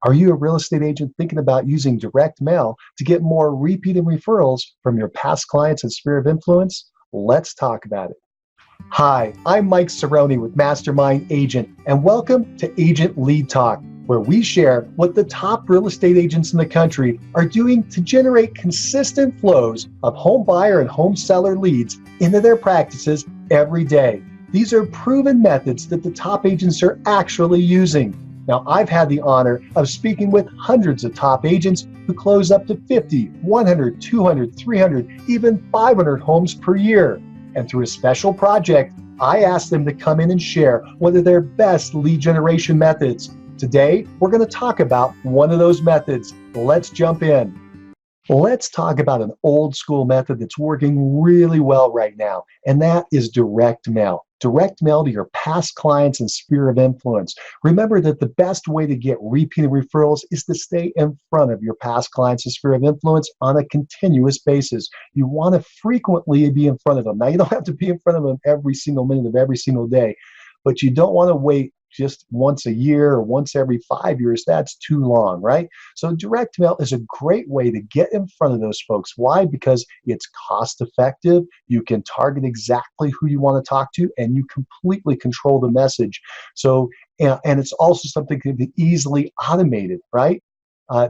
Are you a real estate agent thinking about using direct mail to get more repeat and referrals from your past clients and sphere of influence? Let's talk about it. Hi, I'm Mike Cerrone with Mastermind Agent, and welcome to Agent Lead Talk, where we share what the top real estate agents in the country are doing to generate consistent flows of home buyer and home seller leads into their practices every day. These are proven methods that the top agents are actually using. Now, I've had the honor of speaking with hundreds of top agents who close up to 50, 100, 200, 300, even 500 homes per year. And through a special project, I asked them to come in and share one of their best lead generation methods. Today, we're going to talk about one of those methods. Let's jump in. Let's talk about an old school method that's working really well right now, and that is direct mail. Direct mail to your past clients and sphere of influence. Remember that the best way to get repeat referrals is to stay in front of your past clients and sphere of influence on a continuous basis. You want to frequently be in front of them. Now, you don't have to be in front of them every single minute of every single day, but you don't want to wait just once a year or once every 5 years. That's too long, right? So direct mail is a great way to get in front of those folks. Why? Because it's cost effective. You can target exactly who you want to talk to, and you completely control the message. So, and it's also something that can be easily automated, right?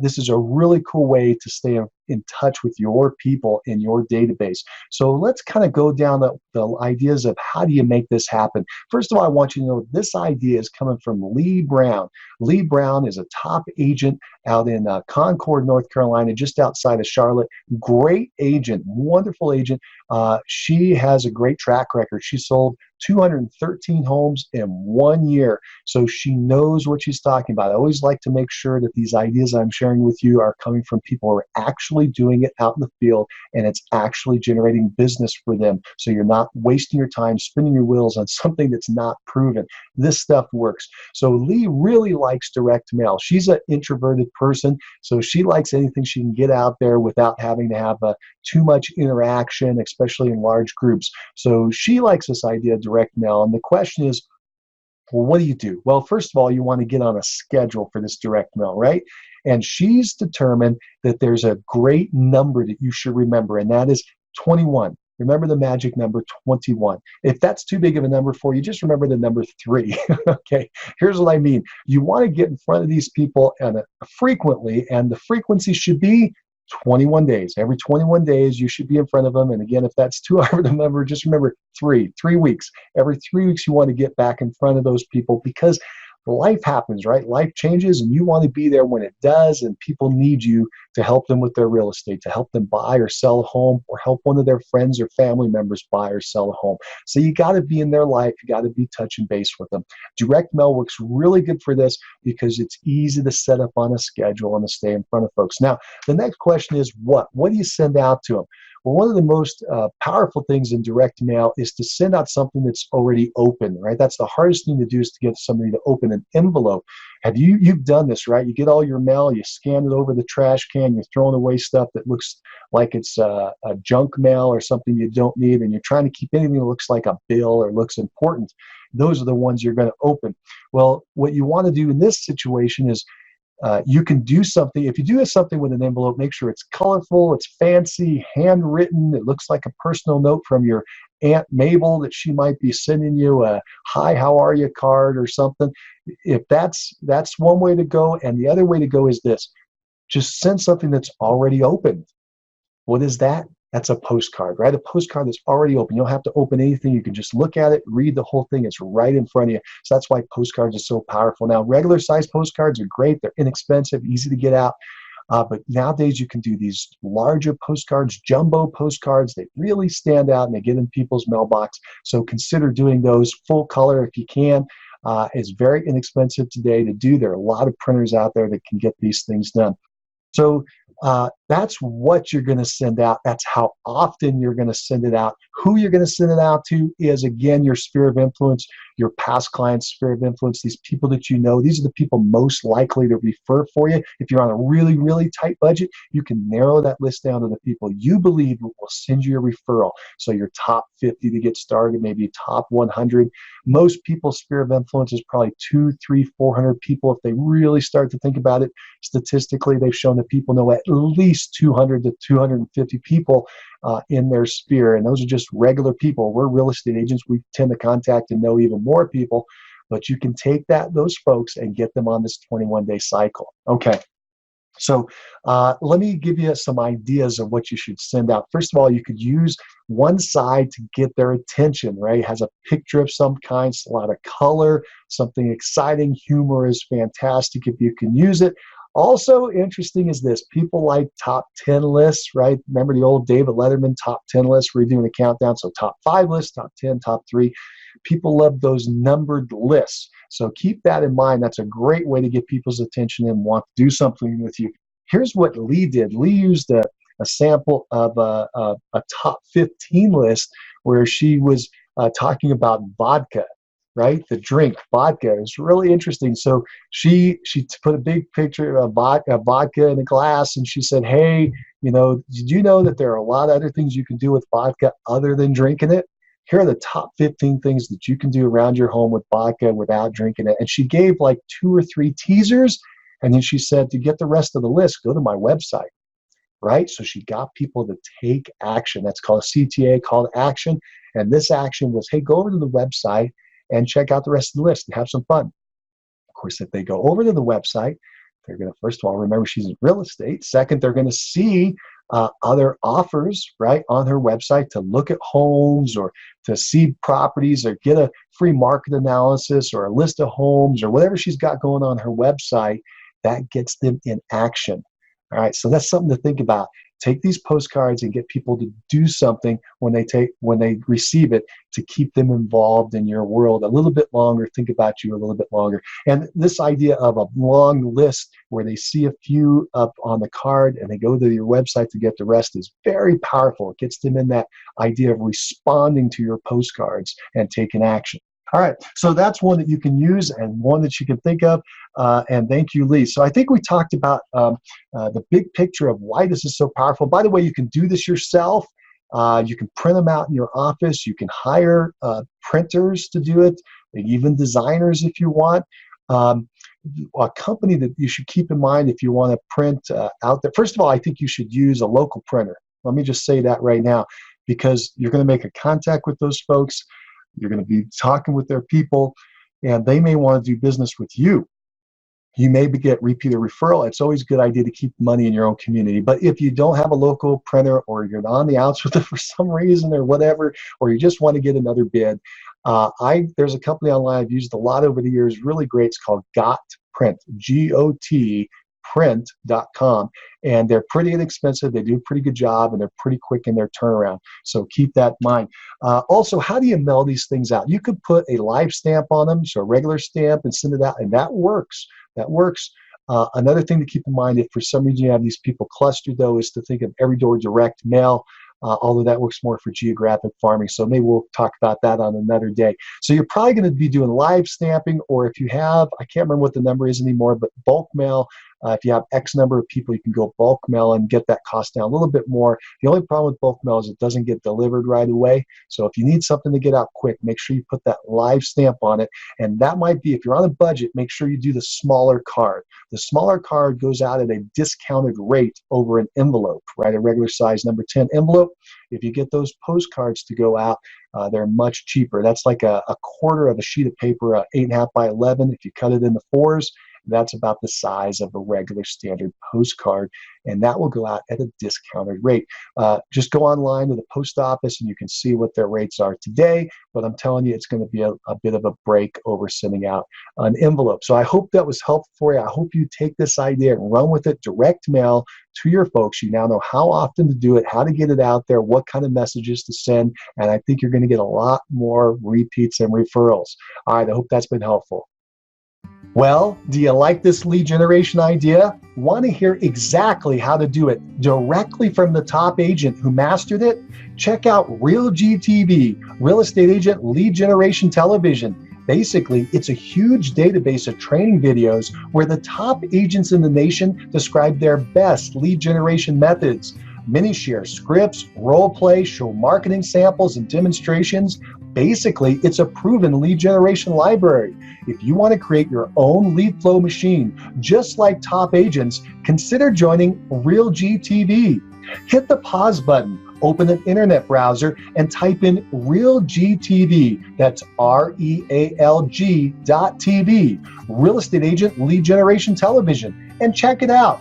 This is a really cool way to stay in touch with your people in your database. So let's kind of go down the ideas of how do you make this happen. First of all, I want you to know this idea is coming from Lee Brown. Lee Brown is a top agent out in Concord, North Carolina, just outside of Charlotte. Great agent, wonderful agent. She has a great track record. She sold 213 homes in 1 year. So she knows what she's talking about. I always like to make sure that these ideas I'm sharing with you are coming from people who are actually doing it out in the field, and it's actually generating business for them. So you're not wasting your time spinning your wheels on something that's not proven. This stuff works. So Lee really likes direct mail. She's an introverted person, so she likes anything she can get out there without having to have too much interaction, especially in large groups. So she likes this idea of direct mail. And the question is, well, what do you do? Well, first of all, you want to get on a schedule for this direct mail, right? And she's determined that there's a great number that you should remember, and that is 21. Remember the magic number 21. If that's too big of a number for you, just remember the number 3. Okay, here's what I mean. You want to get in front of these people frequently, and the frequency should be 21 days. Every 21 days, you should be in front of them. And again, if that's too hard of a number, just remember 3 weeks. Every 3 weeks, you want to get back in front of those people because life happens, right? Life changes, and you want to be there when it does, and people need you to help them with their real estate, to help them buy or sell a home, or help one of their friends or family members buy or sell a home. So you got to be in their life. You got to be touching base with them. Direct mail works really good for this because it's easy to set up on a schedule and to stay in front of folks. Now, the next question is what? What do you send out to them? Well, one of the most powerful things in direct mail is to send out something that's already open, right? That's the hardest thing to do, is to get somebody to open an envelope. You've done this, right? You get all your mail, you scan it over the trash can, you're throwing away stuff that looks like it's a junk mail or something you don't need, and you're trying to keep anything that looks like a bill or looks important. Those are the ones you're going to open. Well, what you want to do in this situation is you can do something. If you do something with an envelope, make sure it's colorful, it's fancy, handwritten. It looks like a personal note from your Aunt Mabel that she might be sending you a "Hi, how are you" card or something. If that's one way to go, and the other way to go is this: just send something that's already opened. What is that? That's a postcard, right? A postcard that's already open. You don't have to open anything. You can just look at it, read the whole thing. It's right in front of you. So that's why postcards are so powerful. Now, regular size postcards are great. They're inexpensive, easy to get out. But nowadays you can do these larger postcards, jumbo postcards. They really stand out and they get in people's mailbox. So consider doing those full color if you can. It's very inexpensive today to do. There are a lot of printers out there that can get these things done. So That's what you're going to send out. That's how often you're going to send it out. Who you're going to send it out to is, again, your sphere of influence, your past clients' sphere of influence, these people that you know. These are the people most likely to refer for you. If you're on a really, really tight budget, you can narrow that list down to the people you believe will send you a referral. So your top 50 to get started, maybe top 100. Most people's sphere of influence is probably 200, 300, 400 people. If they really start to think about it, statistically, they've shown that people know at least 200 to 250 people in their sphere. And those are just regular people. We're real estate agents. We tend to contact and know even more people. But you can take those folks and get them on this 21-day cycle. Okay. So let me give you some ideas of what you should send out. First of all, you could use one side to get their attention, right? It has a picture of some kind, a lot of color, something exciting. Humor is fantastic if you can use it. Also interesting is this. People like top 10 lists, right? Remember the old David Letterman top 10 lists where you're doing a countdown? So top 5 lists, top 10, top 3. People love those numbered lists. So keep that in mind. That's a great way to get people's attention and want to do something with you. Here's what Lee did. Lee used a sample of a top 15 list where she was talking about vodka, right? The drink, vodka. It's really interesting. So she put a big picture of vodka in a glass, and she said, hey, did you know that there are a lot of other things you can do with vodka other than drinking it? Here are the top 15 things that you can do around your home with vodka without drinking it. And she gave like 2 or 3 teasers. And then she said, to get the rest of the list, go to my website, right? So she got people to take action. That's called a CTA, call to action. And this action was, hey, go over to the website and check out the rest of the list and have some fun. Of course, if they go over to the website, they're going to, first of all, remember she's in real estate. Second, they're going to see other offers, right, on her website to look at homes or to see properties or get a free market analysis or a list of homes or whatever she's got going on her website. That gets them in action. All right, so that's something to think about. Take these postcards and get people to do something when they receive it to keep them involved in your world a little bit longer, think about you a little bit longer. And this idea of a long list where they see a few up on the card and they go to your website to get the rest is very powerful. It gets them in that idea of responding to your postcards and taking action. All right, so that's one that you can use and one that you can think of. And thank you, Lee. So I think we talked about the big picture of why this is so powerful. By the way, you can do this yourself. You can print them out in your office. You can hire printers to do it, even designers if you want. A company that you should keep in mind if you want to print out there. First of all, I think you should use a local printer. Let me just say that right now, because you're going to make a contact with those folks. You're going to be talking with their people, and they may want to do business with you. You may get repeated referral. It's always a good idea to keep money in your own community. But if you don't have a local printer, or you're on the outs with it for some reason or whatever, or you just want to get another bid, there's a company online I've used a lot over the years, really great. It's called Got Print, G-O-T print.com, and they're pretty inexpensive. They do a pretty good job, and they're pretty quick in their turnaround. So keep that in mind. Also, how do you mail these things out? You could put a live stamp on them, so a regular stamp, and send it out, and that works. That works. Another thing to keep in mind, if for some reason you have these people clustered, though, is to think of every door direct mail. Although that works more for geographic farming. So maybe we'll talk about that on another day. So you're probably going to be doing live stamping, or if you have, I can't remember what the number is anymore, but bulk mail. If you have X number of people, you can go bulk mail and get that cost down a little bit more. The only problem with bulk mail is it doesn't get delivered right away. So if you need something to get out quick, make sure you put that live stamp on it. And that might be, if you're on a budget, make sure you do the smaller card. The smaller card goes out at a discounted rate over an envelope, right? A regular size number 10 envelope. If you get those postcards to go out, they're much cheaper. That's like a quarter of a sheet of paper, 8.5 by 11. If you cut it into 4s, that's about the size of a regular standard postcard, and that will go out at a discounted rate. Just go online to the post office and you can see what their rates are today, but I'm telling you, it's going to be a bit of a break over sending out an envelope. So I hope that was helpful for you. I hope you take this idea and run with it. Direct mail to your folks. You now know how often to do it, how to get it out there, what kind of messages to send, and I think you're going to get a lot more repeats and referrals. All right, I hope that's been helpful. Well, do you like this lead generation idea? Want to hear exactly how to do it directly from the top agent who mastered it? Check out Real GTV, Real Estate Agent Lead Generation Television. Basically, it's a huge database of training videos where the top agents in the nation describe their best lead generation methods. Many share scripts, role play, show marketing samples and demonstrations. Basically, it's a proven lead generation library. If you want to create your own lead flow machine, just like top agents, consider joining Real GTV. Hit the pause button, open an internet browser, and type in Real GTV. That's REALG.TV, Real Estate Agent Lead Generation Television, and check it out.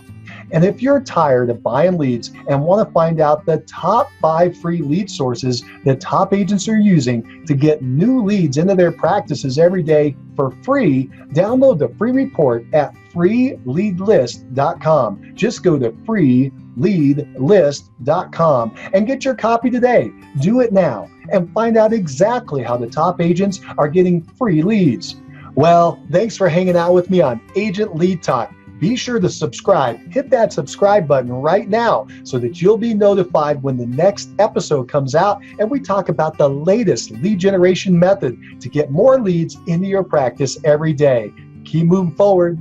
And if you're tired of buying leads and want to find out the top 5 free lead sources that top agents are using to get new leads into their practices every day for free, download the free report at freeleadlist.com. Just go to freeleadlist.com and get your copy today. Do it now and find out exactly how the top agents are getting free leads. Well, thanks for hanging out with me on Agent Lead Talk. Be sure to subscribe. Hit that subscribe button right now so that you'll be notified when the next episode comes out and we talk about the latest lead generation method to get more leads into your practice every day. Keep moving forward.